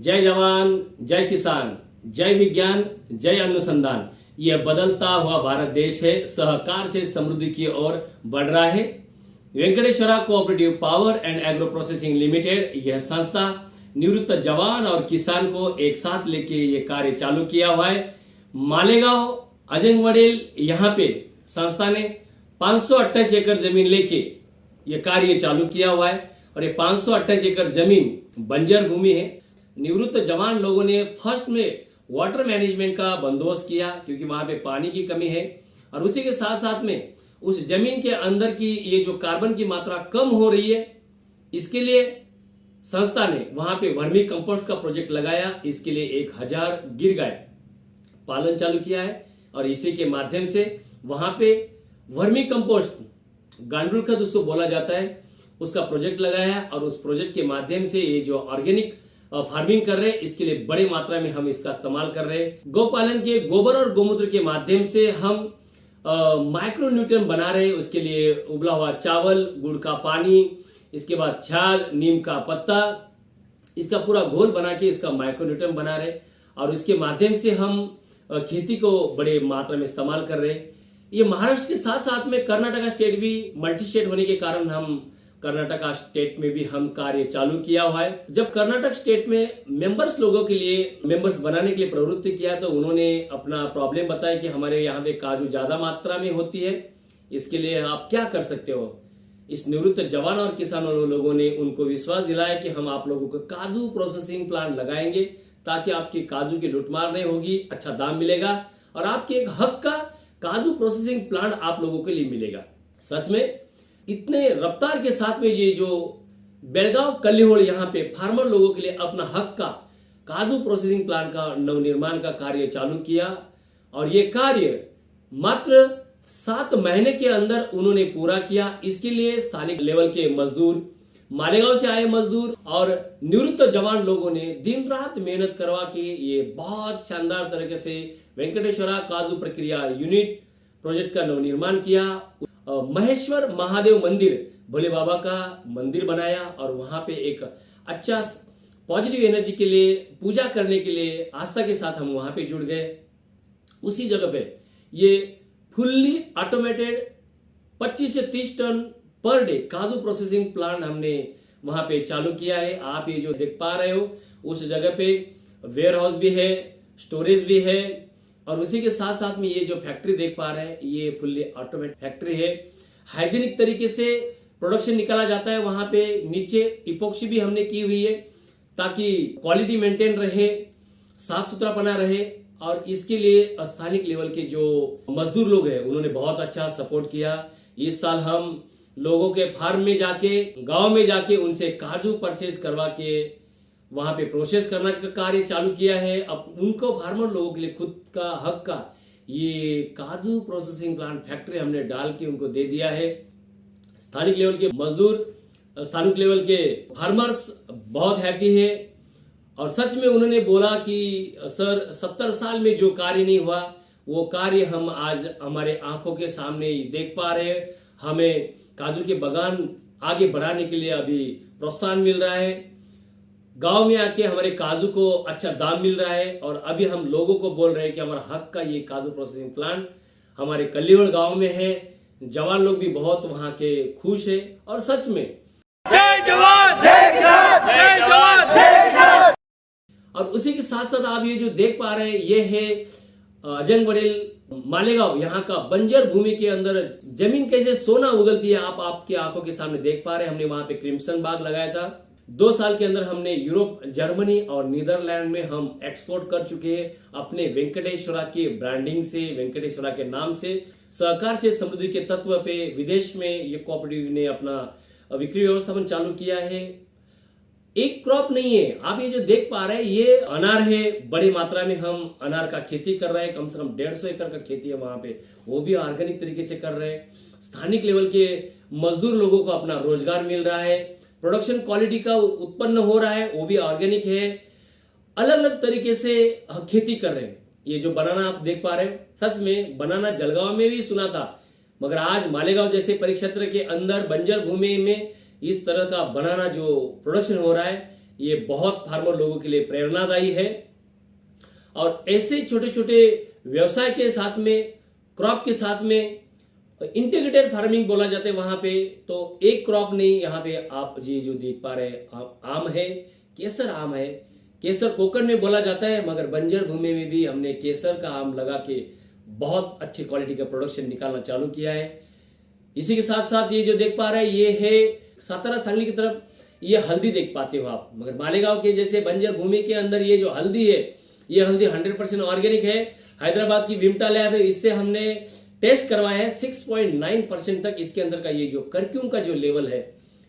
जय जवान, जय किसान, जय विज्ञान, जय अनुसंधान। यह बदलता हुआ भारत देश है, सहकार से समृद्धि की ओर बढ़ रहा है। Venkateshwara cooperative power and agro processing limited यह संस्था निवृत्त जवान और किसान को एक साथ लेके ये कार्य चालू किया हुआ है। मालेगांव अजंगवडेल यहाँ पे संस्था ने 528 एकड़ जमीन लेके ये कार्य चालू किया हुआ है और ये 528 एकड़ जमीन बंजर भूमि है। निवृत्त जवान लोगों ने फर्स्ट में वाटर मैनेजमेंट का बंदोबस्त किया क्योंकि वहां पे पानी की कमी है और उसी के साथ साथ में उस जमीन के अंदर की ये जो कार्बन की मात्रा कम हो रही है, इसके लिए संस्था ने वहां पे वर्मी कंपोस्ट का प्रोजेक्ट लगाया। इसके लिए 1000 गिर गाय पालन चालू किया है और इसी के माध्यम से वहां पे वर्मी कंपोस्ट गांडुल खाद उसको बोला जाता है, उसका प्रोजेक्ट लगाया है और उस प्रोजेक्ट के माध्यम से ये जो ऑर्गेनिक फार्मिंग कर रहे हैं, इसके लिए बड़ी मात्रा में हम इसका इस्तेमाल कर रहे हैं। गौपालन के गोबर और गोमूत्र के माध्यम से हम माइक्रो न्यूट्रिएंट बना रहे हैं। उसके लिए उबला हुआ चावल, गुड़ का पानी, इसके बाद छाल, नीम का पत्ता, इसका पूरा घोल बना के इसका माइक्रो न्यूट्रिएंट बना रहे और इसके माध्यम से हम खेती को बड़े मात्रा में इस्तेमाल कर रहे हैं। ये महाराष्ट्र के साथ साथ में कर्नाटका स्टेट भी मल्टी स्टेट होने के कारण हम कर्नाटका स्टेट में भी हम कार्य चालू किया हुआ है। जब कर्नाटक स्टेट में मेंबर्स लोगों के लिए मेंबर्स बनाने के लिए प्रवृत्ति किया तो उन्होंने अपना प्रॉब्लम बताया कि हमारे यहाँ पे काजू ज्यादा मात्रा में होती है, इसके लिए आप क्या कर सकते हो। इस निवृत्त जवान और किसानों लोगों ने उनको विश्वास दिलाया कि हम आप लोगों को काजू प्रोसेसिंग प्लांट लगाएंगे ताकि आपके काजू की लुटमार नहीं होगी, अच्छा दाम मिलेगा और आपके एक हक का काजू प्रोसेसिंग प्लांट आप लोगों के लिए मिलेगा। सच में इतने रफ्तार के साथ में ये जो बेलगांव कल्लीहोड़ यहाँ पे फार्मर लोगों के लिए अपना हक का काजू प्रोसेसिंग प्लांट का नवनिर्माण का कार्य चालू किया और ये कार्य मात्र 7 महीने के अंदर उन्होंने पूरा किया। इसके लिए स्थानिक लेवल के मजदूर, मालेगांव से आए मजदूर और निवृत्त जवान लोगों ने दिन रात मेहनत करवा के ये बहुत शानदार तरीके से वेंकटेश्वरा काजू प्रक्रिया यूनिट प्रोजेक्ट का नवनिर्माण किया। महेश्वर महादेव मंदिर, भोले बाबा का मंदिर बनाया और वहां पे एक अच्छा पॉजिटिव एनर्जी के लिए पूजा करने के लिए आस्था के साथ हम वहां पे जुड़ गए। उसी जगह पे ये फुल्ली ऑटोमेटेड 25 से 30 टन पर डे काजू प्रोसेसिंग प्लांट हमने वहां पे चालू किया है। आप ये जो देख पा रहे हो उस जगह पे वेयर हाउस भी है, स्टोरेज भी है और उसी के साथ साथ में ये जो फैक्ट्री देख पा रहे हैं ये फुल्ली ऑटोमेटिक फैक्ट्री है। हाइजीनिक तरीके से प्रोडक्शन निकाला जाता है। वहां पे नीचे इपोक्सी भी हमने की हुई है ताकि क्वालिटी मेंटेन रहे, साफ सुथरा बना रहे और इसके लिए स्थानिक लेवल के जो मजदूर लोग हैं उन्होंने बहुत अच्छा सपोर्ट किया। इस साल हम लोगों के फार्म में जाके, गांव में जाके उनसे काजू परचेज करवा के वहां पे प्रोसेस करना का कार्य चालू किया है। अब उनको फार्मर लोगों के लिए खुद का हक का ये काजू प्रोसेसिंग प्लांट फैक्ट्री हमने डाल के उनको दे दिया है। स्थानिक लेवल के मजदूर, स्थानिक लेवल के फार्मर्स बहुत हैप्पी है और सच में उन्होंने बोला कि सर 70 साल में जो कार्य नहीं हुआ वो कार्य हम आज हमारे आंखों के सामने देख पा रहे हैं। हमें काजू के बागान आगे बढ़ाने के लिए अभी प्रोत्साहन मिल रहा है। गांव में आके हमारे काजू को अच्छा दाम मिल रहा है और अभी हम लोगों को बोल रहे हैं कि हमारा हक का ये काजू प्रोसेसिंग प्लांट हमारे कल्लीहोड़ गांव में है। जवान लोग भी बहुत वहां के खुश है और सच में जय जवान जय किसान, जय जवान जय किसान। और उसी के साथ साथ आप ये जो देख पा रहे हैं ये है अजंगवडेल मालेगांव, यहाँ का बंजर भूमि के अंदर जमीन कैसे सोना उगलती है आप आपके आंखों के सामने देख पा रहे हैं। हमने वहां पे क्रिम्सन बाग लगाया था। 2 साल के अंदर हमने यूरोप, जर्मनी और नीदरलैंड में हम एक्सपोर्ट कर चुके हैं अपने वेंकटेश्वरा के ब्रांडिंग से, वेंकटेश्वरा के नाम से। सहकार से समृद्धि के तत्व पे विदेश में ये कोऑपरेटिव ने अपना बिक्री व्यवस्थापन चालू किया है। एक क्रॉप नहीं है, आप ये जो देख पा रहे हैं ये अनार है। बड़ी मात्रा में हम अनार का खेती कर रहे हैं, कम से कम 150 एकड़ का खेती है वहां पे, वो भी ऑर्गेनिक तरीके से कर रहे हैं। स्थानिक लेवल के मजदूर लोगों को अपना रोजगार मिल रहा है, प्रोडक्शन क्वालिटी का उत्पन्न हो रहा है, वो भी ऑर्गेनिक है। अलग अलग तरीके से खेती कर रहे हैं। ये जो बनाना आप देख पा रहे हैं, सच में बनाना जलगांव में भी सुना था मगर आज मालेगांव जैसे परिक्षेत्र के अंदर बंजर भूमि में इस तरह का बनाना जो प्रोडक्शन हो रहा है ये बहुत फार्मर लोगों के लिए प्रेरणादायी है। और ऐसे छोटे छोटे व्यवसाय के साथ में, क्रॉप के साथ में इंटीग्रेटेड फार्मिंग बोला जाता है वहां पे, तो एक क्रॉप नहीं, यहाँ पे आप ये जो देख पा रहे हैं आम है, केसर आम है। केसर कोकण में बोला जाता है, मगर बंजर भूमि में भी हमने केसर का आम लगा के बहुत अच्छी क्वालिटी का प्रोडक्शन निकालना चालू किया है। इसी के साथ साथ ये जो देख पा रहे हैं ये है सातारा सांगली की तरफ, ये हल्दी देख पाते हो आप। मगर मालेगांव के जैसे बंजर भूमि के अंदर ये जो हल्दी है, ये हल्दी 100% ऑर्गेनिक है। हैदराबाद की विमटा लैब है, इससे हमने टेस्ट करवाया है। 6.9% तक इसके अंदर का ये जो कर्क्यूम का जो लेवल है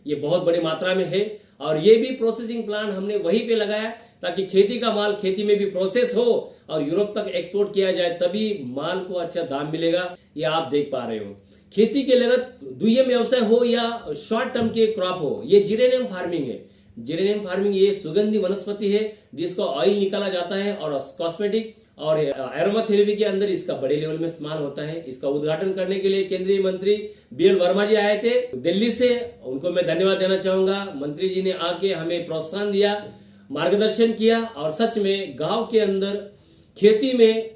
ये बहुत बड़ी मात्रा में है। और ये भी प्रोसेसिंग प्लांट हमने वहीं पे लगाया ताकि खेती का माल खेती में भी प्रोसेस हो और यूरोप तक एक्सपोर्ट किया जाए, तभी माल को अच्छा दाम मिलेगा। ये आप देख पा रहे हो। खेती के लगत दुय्यम व्यवसाय हो या शॉर्ट टर्म के क्रॉप हो, ये जिरेनियम फार्मिंग है। जिरेनियम फार्मिंग ये सुगंधी वनस्पति है जिसका ऑयल निकाला जाता है और कॉस्मेटिक और एरोमाथेरेपी के अंदर इसका बड़े लेवल में इस्तेमाल होता है। इसका उद्घाटन करने के लिए केंद्रीय मंत्री BL वर्मा जी आए थे दिल्ली से, उनको मैं धन्यवाद देना चाहूंगा। मंत्री जी ने आके हमें प्रोत्साहन दिया, मार्गदर्शन किया और सच में गांव के अंदर खेती में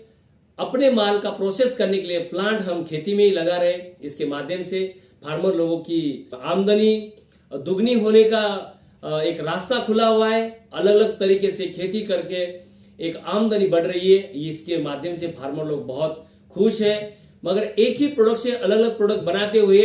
अपने माल का प्रोसेस करने के लिए प्लांट हम खेती में ही लगा रहे। इसके माध्यम से फार्मर लोगों की आमदनी दुगनी होने का एक रास्ता खुला हुआ है। अलग अलग तरीके से खेती करके एक आमदनी बढ़ रही है, इसके माध्यम से फार्मर लोग बहुत खुश है। मगर एक ही प्रोडक्ट से अलग अलग प्रोडक्ट बनाते हुए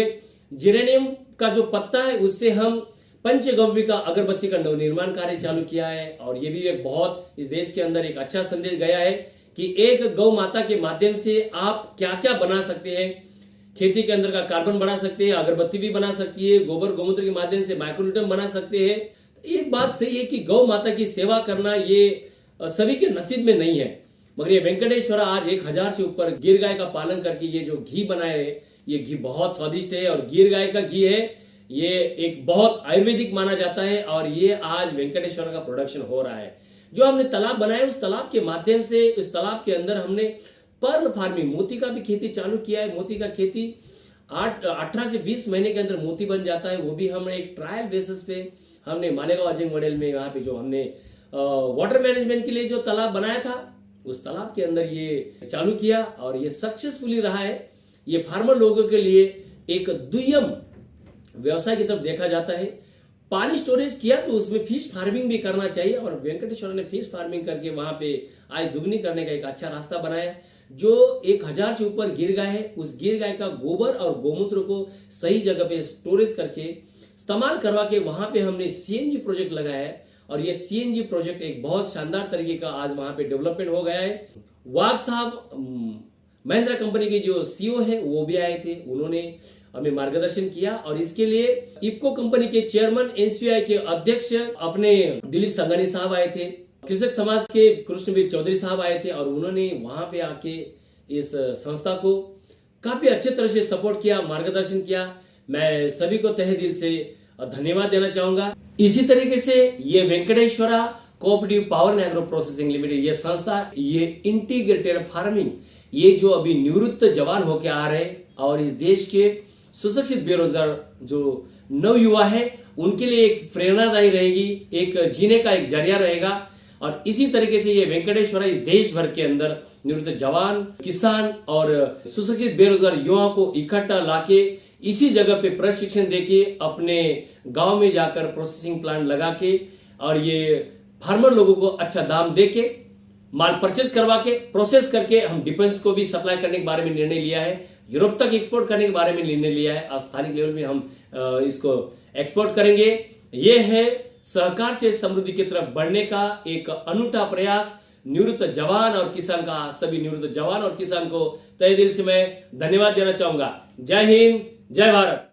जिरेनियम का जो पत्ता है उससे हम पंचगव्य का अगरबत्ती का नवनिर्माण कार्य चालू किया है। और ये भी एक बहुत इस देश के अंदर एक अच्छा संदेश गया है कि एक गौ माता के माध्यम से आप क्या क्या बना सकते हैं। खेती के अंदर का कार्बन बढ़ा सकते हैं, अगरबत्ती भी बना सकती है, गोबर गोमूत्र के माध्यम से माइक्रोन्यूट्रन बना सकते हैं। एक बात सही है कि गौ माता की सेवा करना ये सभी के नसीब में नहीं है। मगर ये वेंकटेश्वरा आज 1000 से ऊपर गिर गाय का पालन करके ये जो घी बनाए है, ये घी बहुत स्वादिष्ट है। और गिर गाय का घी है, ये एक बहुत आयुर्वेदिक माना जाता है। और ये आज वेंकटेश्वरा का प्रोडक्शन हो रहा है। जो हमने तालाब बनाया, उस तालाब के माध्यम से उस तालाब के अंदर हमने पर्ल फार्मिंग, मोती का भी खेती चालू किया है। मोती का खेती 18 से 20 महीने के अंदर मोती बन जाता है। वो भी हमने एक ट्रायल बेसिस पे हमने मालेगांव अजय मॉडल में यहाँ पे जो हमने वाटर मैनेजमेंट के लिए जो तालाब बनाया था, उस तालाब के अंदर ये चालू किया और ये सक्सेसफुली रहा है। ये फार्मर लोगों के लिए एक दुय्यम व्यवसाय की तरफ देखा जाता है। पानी स्टोरेज किया तो उसमें फिश फार्मिंग भी करना चाहिए और वेंकटेश्वर ने फिश फार्मिंग करके वहां पे आय दुगनी करने का एक अच्छा रास्ता बनाया। जो 1000 से ऊपर गिर गाय है, उस गिर गाय का गोबर और गोमूत्र को सही जगह पे स्टोरेज करके इस्तेमाल करवा के वहां पे हमने CNG प्रोजेक्ट लगाया है। और ये CNG प्रोजेक्ट एक बहुत शानदार तरीके का आज वहां पे डेवलपमेंट हो गया है। वाघ साहब महिंद्रा कंपनी के जो CEO है वो भी आए थे, उन्होंने हमें मार्गदर्शन किया। और इसके लिए इफको कंपनी के चेयरमैन, NCI के अध्यक्ष अपने दिलीप संघानी साहब आए थे, कृषक समाज के कृष्णवीर चौधरी साहब आए थे और उन्होंने वहां पे आके इस संस्था को काफी अच्छे तरह से सपोर्ट किया, मार्गदर्शन किया। मैं सभी को तहे दिल से धन्यवाद देना चाहूंगा। इसी तरीके से ये Venkateshwara cooperative power and agro processing limited, ये संस्था, ये इंटीग्रेटेड फार्मिंग, ये जो अभी निवृत्त जवान होके आ रहे और इस देश के सुशिक्षित बेरोजगार जो नव युवा है उनके लिए एक प्रेरणादायी रहेगी, एक जीने का एक जरिया रहेगा। और इसी तरीके से ये वेंकटेश्वरा इस देश भर के अंदर निवृत्त जवान, किसान और सुशिक्षित बेरोजगार युवाओं को इकट्ठा लाके इसी जगह पे प्रशिक्षण देके अपने गांव में जाकर प्रोसेसिंग प्लांट लगा के और ये फार्मर लोगों को अच्छा दाम देके माल परचेज करवा के प्रोसेस करके हम डिफेंस को भी सप्लाई करने के बारे में निर्णय लिया है, यूरोप तक एक्सपोर्ट करने के बारे में निर्णय लिया है और स्थानिक लेवल में हम इसको एक्सपोर्ट करेंगे। ये है सहकार से समृद्धि की तरफ बढ़ने का एक अनूठा प्रयास। निवृत्त जवान और किसान का, सभी निवृत्त जवान और किसान को तहे दिल से मैं धन्यवाद देना चाहूंगा। जय हिंद, जय भारत।